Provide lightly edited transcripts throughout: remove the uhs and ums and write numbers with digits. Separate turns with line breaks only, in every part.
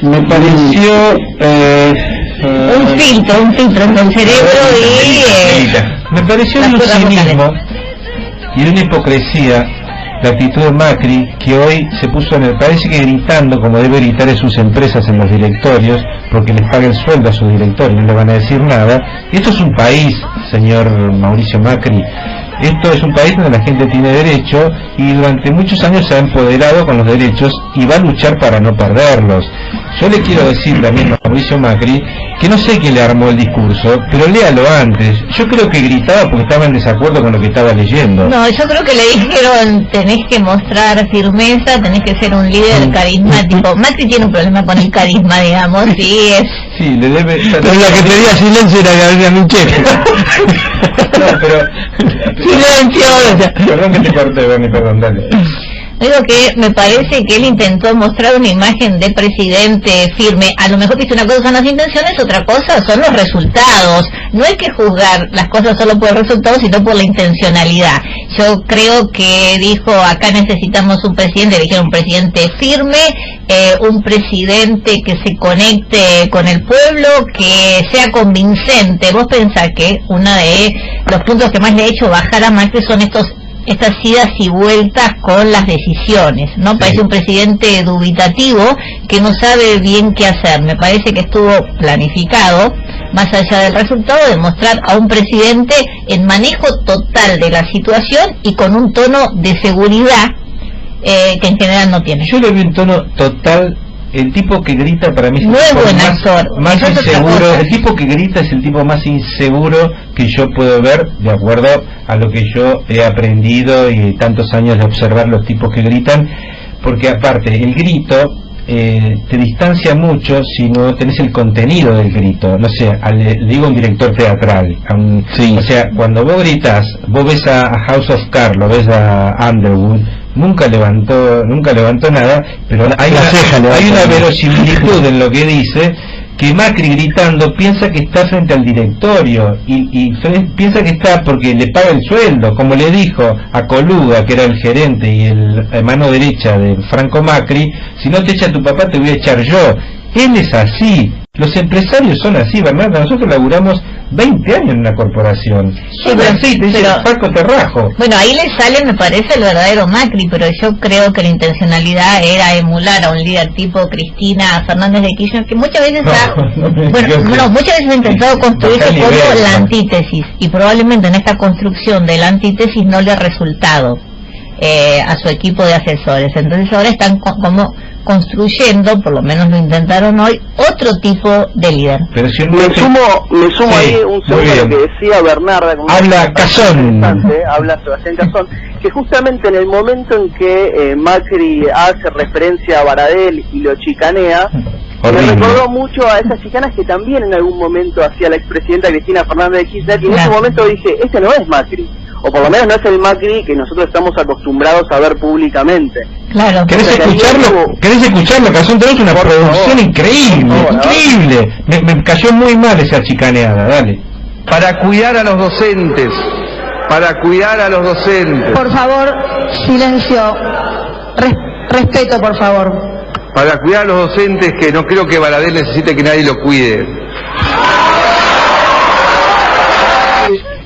Me pareció
un filtro entre el cerebro y
me pareció un cinismo y una hipocresía la actitud de Macri, que hoy se puso parece que gritando como debe gritar en sus empresas en los directorios, porque les paga el sueldo a sus directorios, no le van a decir nada. Esto es un país, señor Mauricio Macri, esto es un país donde la gente tiene derecho y durante muchos años se ha empoderado con los derechos y va a luchar para no perderlos. Yo le quiero decir también a Mauricio Macri que no sé quién le armó el discurso, pero léalo antes. Yo creo que gritaba porque estaba en desacuerdo con lo que estaba leyendo.
No, yo creo que le dijeron, tenés que mostrar firmeza, tenés que ser un líder carismático. Macri tiene un problema con el carisma, digamos, y es...
Sí, le debe...
Pero la que pedía silencio era Gabriela Michel.
No, pero...
¡Silencio!
Perdón que te corté, Bernie, perdón, dale.
Digo que me parece que él intentó mostrar una imagen de presidente firme. A lo mejor dice una cosa son las intenciones, otra cosa son los resultados. No hay que juzgar las cosas solo por el resultado, sino por la intencionalidad. Yo creo que dijo, acá necesitamos un presidente, dijeron un presidente firme, un presidente que se conecte con el pueblo, que sea convincente. Vos pensás que uno de los puntos que más le ha hecho bajar a Macri son estas idas y vueltas con las decisiones, ¿no? Sí. Parece un presidente dubitativo que no sabe bien qué hacer. Me parece que estuvo planificado, más allá del resultado, de mostrar a un presidente en manejo total de la situación y con un tono de seguridad que en general no tiene.
Yo le vi un tono total. El tipo que grita para mí es
no es buen actor,
más inseguro. El tipo que grita es el tipo más inseguro que yo puedo ver, de acuerdo a lo que yo he aprendido y tantos años de observar los tipos que gritan, porque aparte el grito te distancia mucho si no tenés el contenido del grito. No sé, le digo a un director teatral, sí. O sea, cuando vos gritas, vos ves a House of Cards, lo ves a Underwood, nunca levantó nada, pero hay una verosimilitud en lo que dice, que Macri gritando piensa que está frente al directorio y piensa que está porque le paga el sueldo, como le dijo a Coluga, que era el gerente y el mano derecha de Franco Macri, si no te echa tu papá te voy a echar yo. Él es así, los empresarios son así, Bernardo. Nosotros laburamos 20 años en una corporación.
Sí, pero
Paco Terrajo.
Bueno, ahí le sale, me parece, el verdadero Macri, pero yo creo que la intencionalidad era emular a un líder tipo Cristina Fernández de Kirchner, que muchas veces muchas veces ha intentado construirse como la antítesis, y probablemente en esta construcción de la antítesis no le ha resultado a su equipo de asesores. Entonces ahora están como construyendo, por lo menos lo intentaron hoy, otro tipo de líder.
Pero si me sumo sí, ahí un segundo a lo que decía Bernarda,
habla Cazón,
habla Sebastián Cazón, que justamente en el momento en que Macri hace referencia a Baradel y lo chicanea, me recordó mucho a esas chicanas que también en algún momento hacía la expresidenta Cristina Fernández de Kirchner, y en ese momento dije, este no es Macri, o por lo menos no es el Macri que nosotros estamos acostumbrados a ver públicamente.
Claro.
¿Querés escucharlo? Cazón, tenés una producción increíble. Me cayó muy mal esa chicaneada, dale.
Para cuidar a los docentes.
Por favor, silencio. Respeto, por favor.
Para cuidar a los docentes, que no creo que Baradel necesite que nadie lo cuide.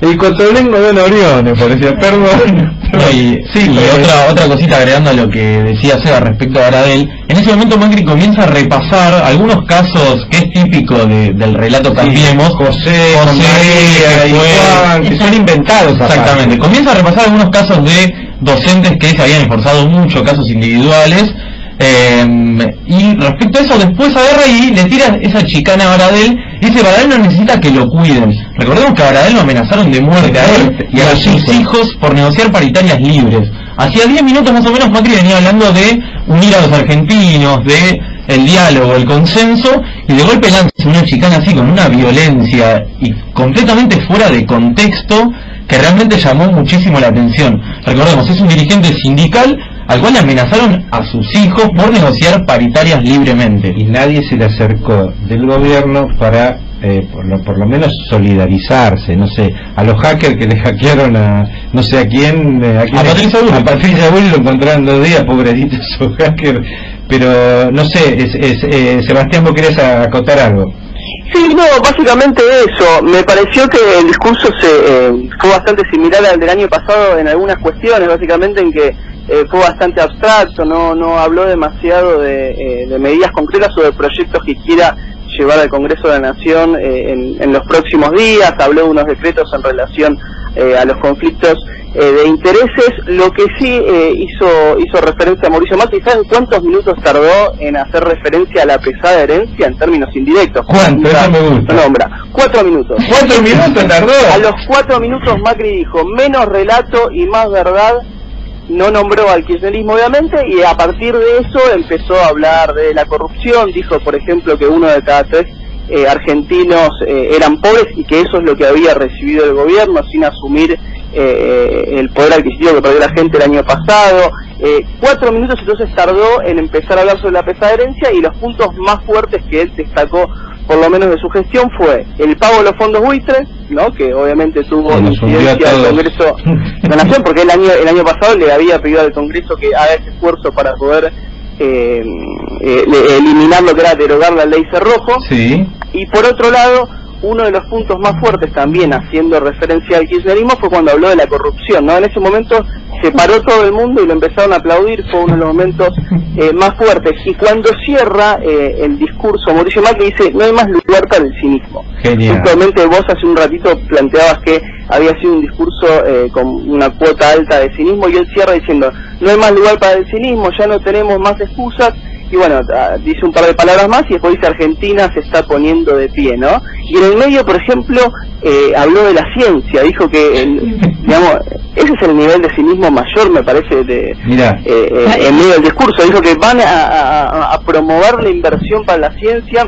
El cotolengo de Orione, parecía, perdón.
Y otra cosita agregando a lo que decía Seba respecto a Baradel, en ese momento Macri comienza a repasar algunos casos que es típico del relato Cambiemos,
José, María y Juan, que son inventados.
Exactamente, comienza a repasar algunos casos de docentes que se habían esforzado mucho, casos individuales, y respecto a eso después agarra y le tira esa chicana a Baradel y dice, Baradel no necesita que lo cuiden. Recordemos que a Baradel lo amenazaron de muerte a él y a sus hijos por negociar paritarias libres. Hacía 10 minutos más o menos Macri venía hablando de unir a los argentinos, de el diálogo, el consenso, y de golpe lanza una chicana así con una violencia y completamente fuera de contexto que realmente llamó muchísimo la atención. Recordemos, es un dirigente sindical al cual amenazaron a sus hijos por negociar paritarias libremente.
Y nadie se le acercó del gobierno para por lo menos solidarizarse, no sé, a los hackers que le hackearon a no sé a quién, a Patricia Bull lo encontraron 2 días, pobrecitos esos hackers, pero no sé, Sebastián, ¿vos querés acotar algo?
Sí, no, básicamente eso. Me pareció que el discurso fue bastante similar al del año pasado en algunas cuestiones, básicamente en que fue bastante abstracto, no habló demasiado de medidas concretas o de proyectos que quiera llevar al Congreso de la Nación en los próximos días. Habló de unos decretos en relación a los conflictos de intereses. Lo que sí hizo referencia a Mauricio Macri. ¿Saben cuántos minutos tardó en hacer referencia a la pesada herencia en términos indirectos?
¿Cuánto? Eso me gusta.
Nombra 4 minutos.
¿4 minutos tardó?
A los 4 minutos Macri dijo menos relato y más verdad. No nombró al kirchnerismo, obviamente, y a partir de eso empezó a hablar de la corrupción. Dijo, por ejemplo, que 1 de cada 3 argentinos eran pobres y que eso es lo que había recibido el gobierno sin asumir el poder adquisitivo que perdió la gente el año pasado. 4 minutos entonces tardó en empezar a hablar sobre la pesada herencia, y los puntos más fuertes que él destacó, por lo menos de su gestión, fue el pago de los fondos buitres, ¿no? Que obviamente tuvo incidencia al Congreso de la Nación, porque el año pasado le había pedido al Congreso que haga ese esfuerzo para poder eliminar lo que era derogar la ley Cerrojo.
Sí.
Y por otro lado, uno de los puntos más fuertes también, haciendo referencia al kirchnerismo, fue cuando habló de la corrupción, ¿no? En ese momento se paró todo el mundo y lo empezaron a aplaudir, fue uno de los momentos más fuertes. Y cuando cierra el discurso, Mauricio Macri dice, no hay más lugar para el cinismo.
Genial.
Justamente vos hace un ratito planteabas que había sido un discurso con una cuota alta de cinismo, y él cierra diciendo, no hay más lugar para el cinismo, ya no tenemos más excusas. Y bueno, dice un par de palabras más y después dice Argentina se está poniendo de pie, ¿no? Y en el medio, por ejemplo, habló de la ciencia, dijo que, digamos, ese es el nivel de cinismo mayor, me parece, en medio del discurso. Dijo que van a promover la inversión para la ciencia,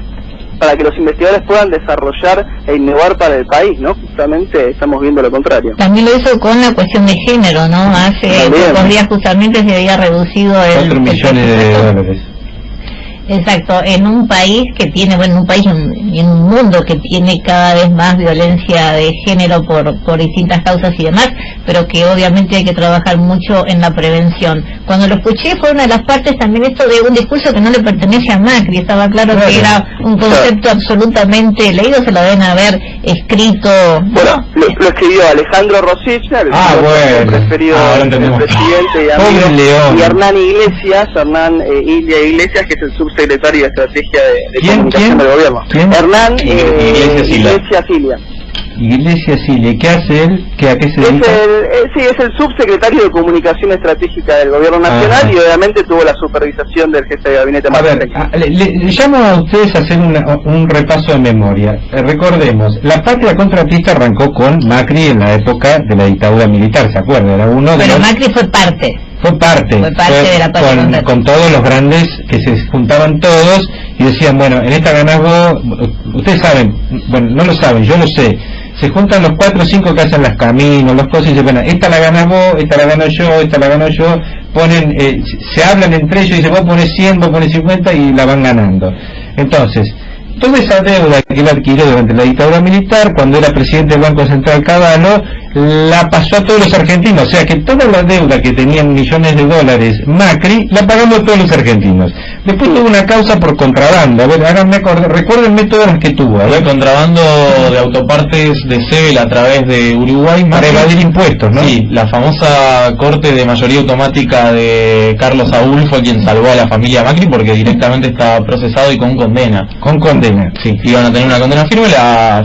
para que los investigadores puedan desarrollar e innovar para el país, ¿no? Justamente estamos viendo lo contrario.
También lo hizo con la cuestión de género, ¿no? Hace pocos días justamente se había reducido el
4 millones de dólares.
Exacto, en un país que tiene, bueno, un país y en un mundo que tiene cada vez más violencia de género por distintas causas y demás, pero que obviamente hay que trabajar mucho en la prevención. Cuando lo escuché fue una de las partes también esto de un discurso que no le pertenece a Macri, estaba claro que era un concepto absolutamente leído, se lo deben haber escrito.
Bueno, ¿no? Lo escribió Alejandro Rosich, el preferido del presidente y amigo, y Hernán Iglesias, que es el subsecretario de Estrategia de Comunicación del Gobierno.
¿Quién?
Hernán Iglesias
Silia. ¿Qué hace él? ¿A qué se dedica?
Es el subsecretario de Comunicación Estratégica del Gobierno Nacional, y obviamente tuvo la supervisación del jefe de gabinete.
A ver, le llamo a ustedes a hacer un repaso de memoria. Recordemos, la patria contratista arrancó con Macri en la época de la dictadura militar, ¿se acuerdan? Era
Pero Macri fue parte de la patria
con todos los grandes que se juntaban todos y decían, bueno, en esta ganás vos. Ustedes saben, bueno, no lo saben, yo lo sé, se juntan los 4 o 5 que hacen las caminos, las cosas, y dicen, bueno, esta la ganás vos, esta la gano yo, esta la gano yo, ponen, se hablan entre ellos y dicen, vos pones 100, vos pones 50 y la van ganando. Entonces, toda esa deuda que él adquirió durante la dictadura militar, cuando era presidente del Banco Central Cavallo, la pasó a todos los argentinos. O sea que toda la deuda que tenían millones de dólares Macri, la pagamos todos los argentinos. Después tuvo una causa por contrabando. A ver, recuérdenme todas las que tuvo.
Fue contrabando de autopartes de Sebel a través de Uruguay.
Para evadir impuestos, ¿no?
Sí, la famosa corte de mayoría automática de Carlos Saúl fue quien salvó a la familia Macri, porque directamente estaba procesado y con condena.
Sí,
iban a tener una condena firme.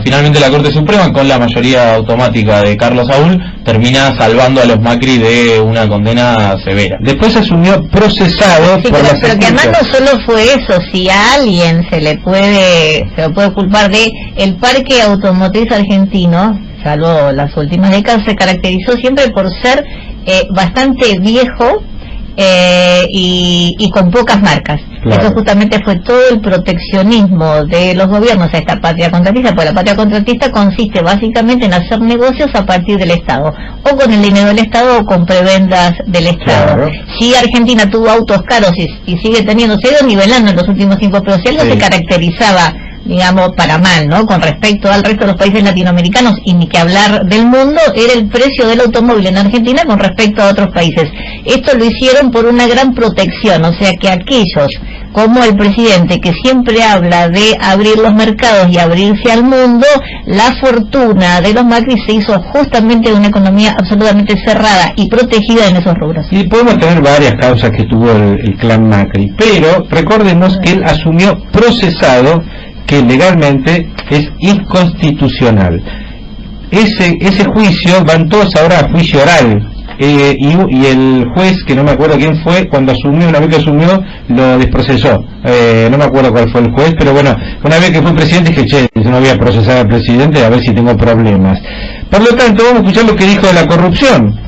Finalmente la Corte Suprema, con la mayoría automática de Carlos Saúl, termina salvando a los Macri de una condena severa.
Después asumió procesado por la
pero que además no solo fue eso, si a alguien se lo puede culpar de el parque automotriz argentino, salvo las últimas décadas, se caracterizó siempre por ser bastante viejo y con pocas marcas. Claro. Eso justamente fue todo el proteccionismo de los gobiernos a esta patria contratista, porque la patria contratista consiste básicamente en hacer negocios a partir del Estado, o con el dinero del Estado o con prebendas del Estado. Claro. Si Argentina tuvo autos caros y sigue teniendo, se ha ido nivelando en los últimos tiempos, pero si algo se caracterizaba digamos, para mal, ¿no? Con respecto al resto de los países latinoamericanos, y ni que hablar del mundo, era el precio del automóvil en Argentina con respecto a otros países. Esto lo hicieron por una gran protección, o sea que aquellos, como el presidente, que siempre habla de abrir los mercados y abrirse al mundo, la fortuna de los Macri se hizo justamente de una economía absolutamente cerrada y protegida en esos rubros.
Y podemos tener varias causas que tuvo el clan Macri, pero recordemos que él asumió procesado, que legalmente es inconstitucional. Ese juicio van todos ahora a juicio oral, y el juez, que no me acuerdo quién fue, cuando asumió, una vez que asumió, lo desprocesó. No me acuerdo cuál fue el juez, pero bueno, una vez que fue presidente dije, che, yo no voy a procesar al presidente a ver si tengo problemas. Por lo tanto, vamos a escuchar lo que dijo de la corrupción,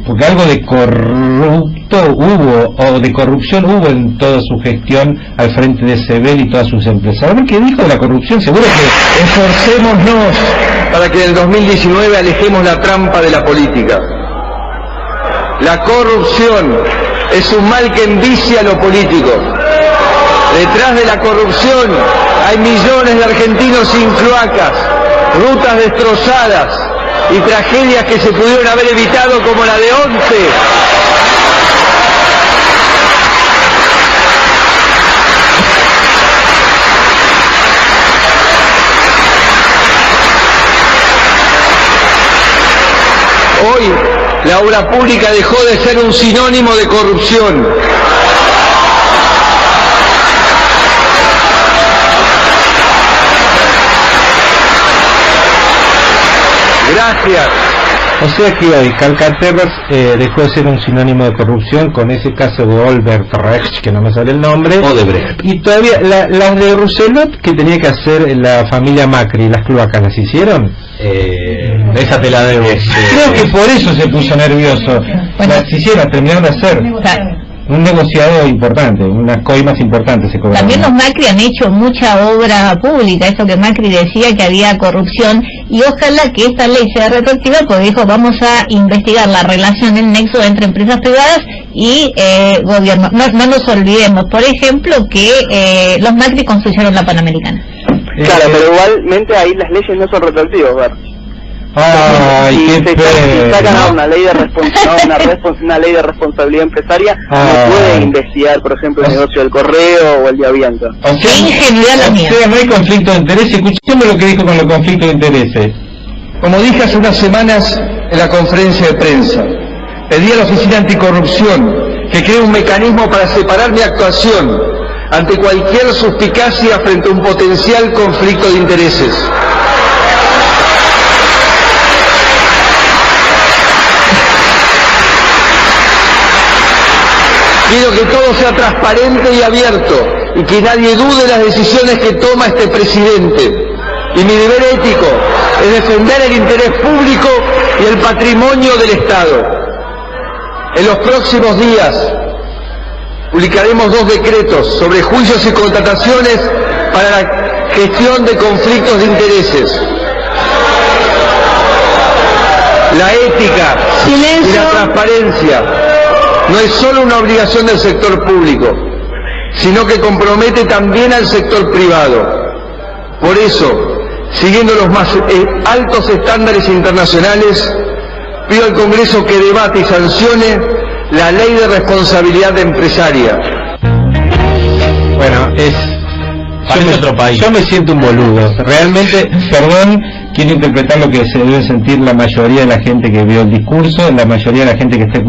porque algo de corrupto hubo, o de corrupción hubo en toda su gestión al frente de Sebel y todas sus empresas. A ver qué dijo de la corrupción. Seguro que
esforcémonos para que en el 2019 alejemos la trampa de la política. La corrupción es un mal que envicia lo político. Detrás de la corrupción hay millones de argentinos sin cloacas, rutas destrozadas y tragedias que se pudieron haber evitado, como la de Once. Hoy la obra pública dejó de ser un sinónimo de corrupción. Gracias.
O sea que Calcaterras dejó de ser un sinónimo de corrupción con ese caso de Olbrecht, que no me sale el nombre.
Odebrecht.
Y todavía las de Rousselot que tenía que hacer la familia Macri, las cloacas, ¿las hicieron?
Esa te la debo.
Creo que por eso se puso nervioso. Las hicieron, terminaron de hacer. Un negociado importante, unas coimas importantes se cobraron.
También los Macri han hecho mucha obra pública, eso que Macri decía que había corrupción, y ojalá que esta ley sea retroactiva, porque dijo vamos a investigar la relación, el nexo entre empresas privadas y gobierno. No nos olvidemos, por ejemplo, que los Macri construyeron la Panamericana.
Claro, pero igualmente ahí las leyes no son retroactivas, ¿verdad?
Ay,
si
qué
se sacan una ley de una ley de responsabilidad empresaria, no puede investigar, por ejemplo, el negocio del correo o el de Avianca.
Qué ingenuidad la mía.
No hay conflicto de interés. Escuchemos lo que dijo con los conflictos de intereses.
Como dije hace unas semanas en la conferencia de prensa, pedí a la Oficina Anticorrupción que cree un mecanismo para separar mi actuación ante cualquier suspicacia frente a un potencial conflicto de intereses. Quiero que todo sea transparente y abierto y que nadie dude las decisiones que toma este presidente. Y mi deber ético es defender el interés público y el patrimonio del Estado. En los próximos días publicaremos 2 decretos sobre juicios y contrataciones para la gestión de conflictos de intereses. La ética y la transparencia no es solo una obligación del sector público, sino que compromete también al sector privado. Por eso, siguiendo los más altos estándares internacionales, pido al Congreso que debate y sancione la ley de responsabilidad empresaria.
Bueno,
otro país.
Yo me siento un boludo. Realmente, perdón, quiero interpretar lo que se debe sentir la mayoría de la gente que vio el discurso, la mayoría de la gente que está